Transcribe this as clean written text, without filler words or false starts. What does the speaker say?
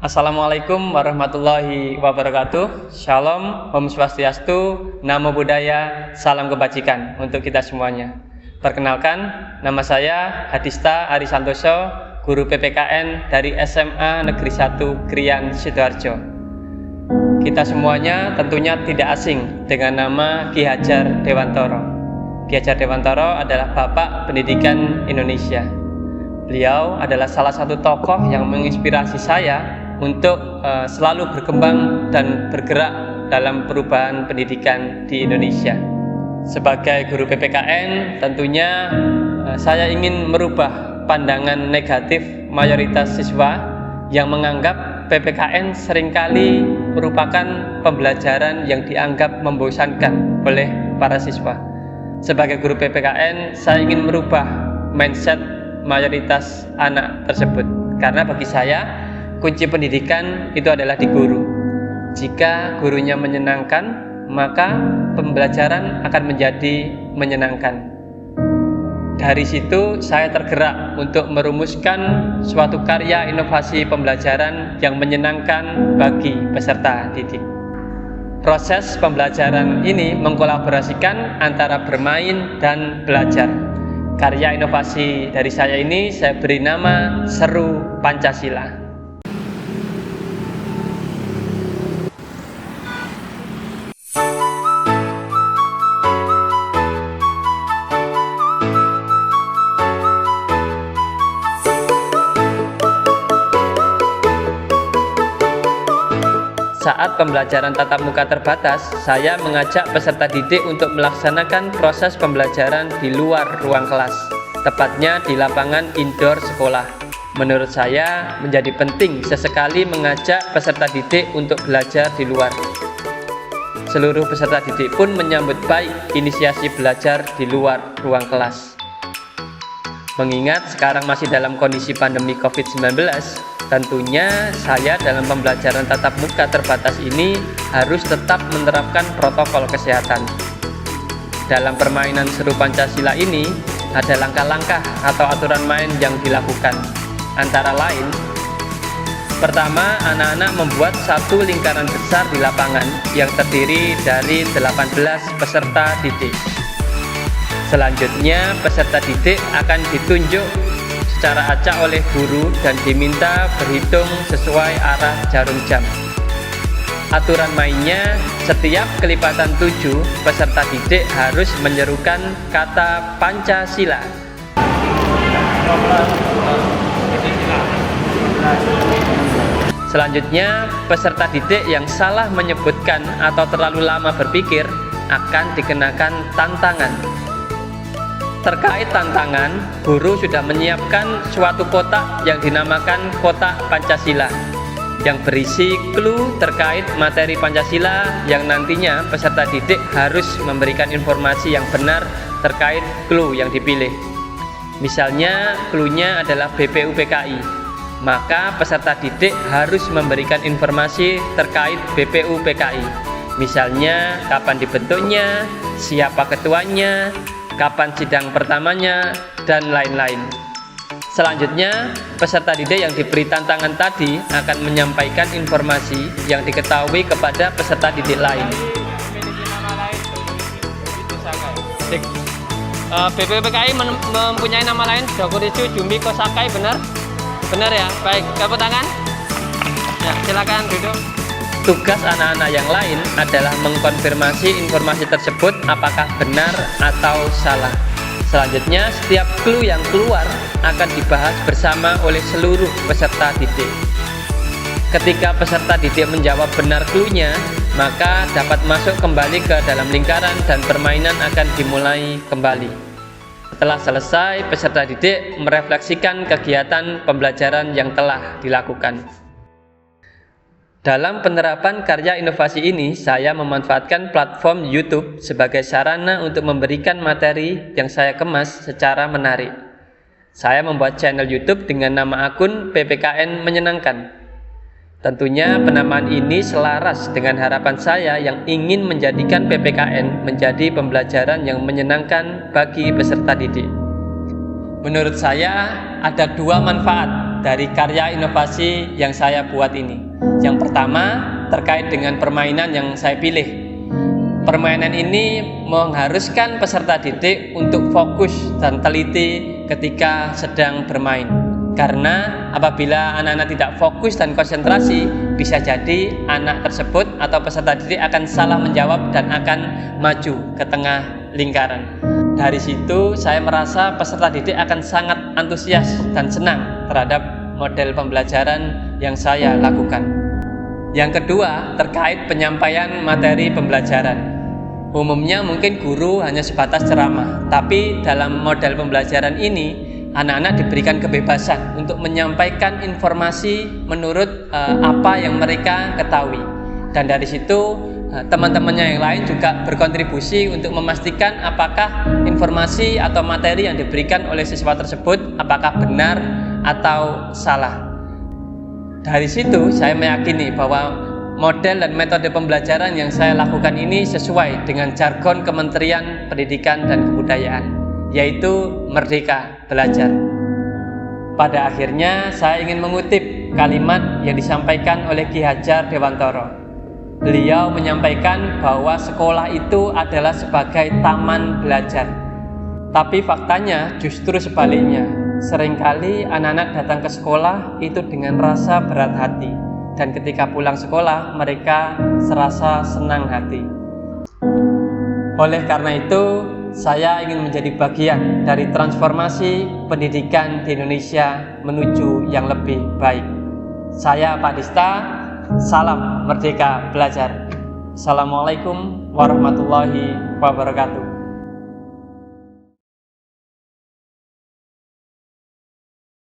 Assalamualaikum warahmatullahi wabarakatuh. Shalom, Om Swastiastu, Namo Buddhaya, salam kebajikan untuk kita semuanya. Perkenalkan, nama saya Hadista Ari Santoso, guru PPKN dari SMA Negeri 1 Krian Sidoarjo. Kita semuanya tentunya tidak asing dengan nama Ki Hajar Dewantoro. Ki Hajar Dewantoro adalah Bapak Pendidikan Indonesia. Beliau adalah salah satu tokoh yang menginspirasi saya untuk selalu berkembang dan bergerak dalam perubahan pendidikan di Indonesia. Sebagai guru PPKN, tentunya saya ingin merubah pandangan negatif mayoritas siswa yang menganggap PPKN seringkali merupakan pembelajaran yang dianggap membosankan oleh para siswa. Sebagai guru PPKN, saya ingin merubah mindset mayoritas anak tersebut, karena bagi saya kunci pendidikan itu adalah di guru. Jika gurunya menyenangkan, maka pembelajaran akan menjadi menyenangkan. Dari situ saya tergerak untuk merumuskan suatu karya inovasi pembelajaran yang menyenangkan bagi peserta didik. Proses pembelajaran ini mengkolaborasikan antara bermain dan belajar. Karya inovasi dari saya ini saya beri nama Seru Pancasila. Saat pembelajaran tatap muka terbatas, saya mengajak peserta didik untuk melaksanakan proses pembelajaran di luar ruang kelas, tepatnya di lapangan indoor sekolah. Menurut saya, menjadi penting sesekali mengajak peserta didik untuk belajar di luar. Seluruh peserta didik pun menyambut baik inisiasi belajar di luar ruang kelas. Mengingat sekarang masih dalam kondisi pandemi COVID-19, tentunya saya dalam pembelajaran tatap muka terbatas ini harus tetap menerapkan protokol kesehatan. Dalam permainan Seru Pancasila ini ada langkah-langkah atau aturan main yang dilakukan. Antara lain, pertama, anak-anak membuat satu lingkaran besar di lapangan yang terdiri dari 18 peserta didik. Selanjutnya, peserta didik akan ditunjuk secara acak oleh guru dan diminta berhitung sesuai arah jarum jam. Aturan mainnya, setiap kelipatan 7, peserta didik harus menyerukan kata Pancasila. Selanjutnya, peserta didik yang salah menyebutkan atau terlalu lama berpikir akan dikenakan tantangan. Terkait tantangan, guru sudah menyiapkan suatu kotak yang dinamakan kotak Pancasila yang berisi clue terkait materi Pancasila yang nantinya peserta didik harus memberikan informasi yang benar terkait clue yang dipilih. Misalnya clue-nya adalah BPUPKI, maka peserta didik harus memberikan informasi terkait BPUPKI. Misalnya kapan dibentuknya, siapa ketuanya, kapan sidang pertamanya, dan lain-lain. Selanjutnya, peserta didik yang diberi tantangan tadi akan menyampaikan informasi yang diketahui kepada peserta didik lain. BPUPKI mempunyai nama lain, Dokuritsu Jumiko Sakai, benar? Benar ya? Baik, tepuk tangan. Ya, silakan duduk. Tugas anak-anak yang lain adalah mengkonfirmasi informasi tersebut apakah benar atau salah. Selanjutnya, setiap clue yang keluar akan dibahas bersama oleh seluruh peserta didik. Ketika peserta didik menjawab benar clue-nya, maka dapat masuk kembali ke dalam lingkaran dan permainan akan dimulai kembali. Setelah selesai, peserta didik merefleksikan kegiatan pembelajaran yang telah dilakukan. Dalam penerapan karya inovasi ini, saya memanfaatkan platform YouTube sebagai sarana untuk memberikan materi yang saya kemas secara menarik. Saya membuat channel YouTube dengan nama akun PPKN Menyenangkan. Tentunya penamaan ini selaras dengan harapan saya yang ingin menjadikan PPKN menjadi pembelajaran yang menyenangkan bagi peserta didik. Menurut saya ada dua manfaat dari karya inovasi yang saya buat ini. Yang pertama terkait dengan permainan yang saya pilih. Permainan ini mengharuskan peserta didik untuk fokus dan teliti ketika sedang bermain. Karena apabila anak-anak tidak fokus dan konsentrasi, bisa jadi anak tersebut atau peserta didik akan salah menjawab dan akan maju ke tengah lingkaran. Dari situ saya merasa peserta didik akan sangat antusias dan senang terhadap model pembelajaran yang saya lakukan. Yang kedua, terkait penyampaian materi pembelajaran. Umumnya mungkin guru hanya sebatas ceramah, tapi dalam model pembelajaran ini anak-anak diberikan kebebasan untuk menyampaikan informasi menurut apa yang mereka ketahui. Dan dari situ teman-temannya yang lain juga berkontribusi untuk memastikan apakah informasi atau materi yang diberikan oleh siswa tersebut apakah benar atau salah. Dari situ saya meyakini bahwa model dan metode pembelajaran yang saya lakukan ini sesuai dengan jargon Kementerian Pendidikan dan Kebudayaan, yaitu Merdeka Belajar. Pada akhirnya saya ingin mengutip kalimat yang disampaikan oleh Ki Hajar Dewantara. Beliau menyampaikan bahwa sekolah itu adalah sebagai taman belajar. Tapi faktanya justru sebaliknya. Seringkali anak-anak datang ke sekolah itu dengan rasa berat hati. Dan ketika pulang sekolah mereka serasa senang hati. Oleh karena itu, saya ingin menjadi bagian dari transformasi pendidikan di Indonesia menuju yang lebih baik. Saya Pak Dista. Salam Merdeka Belajar. Assalamualaikum warahmatullahi wabarakatuh.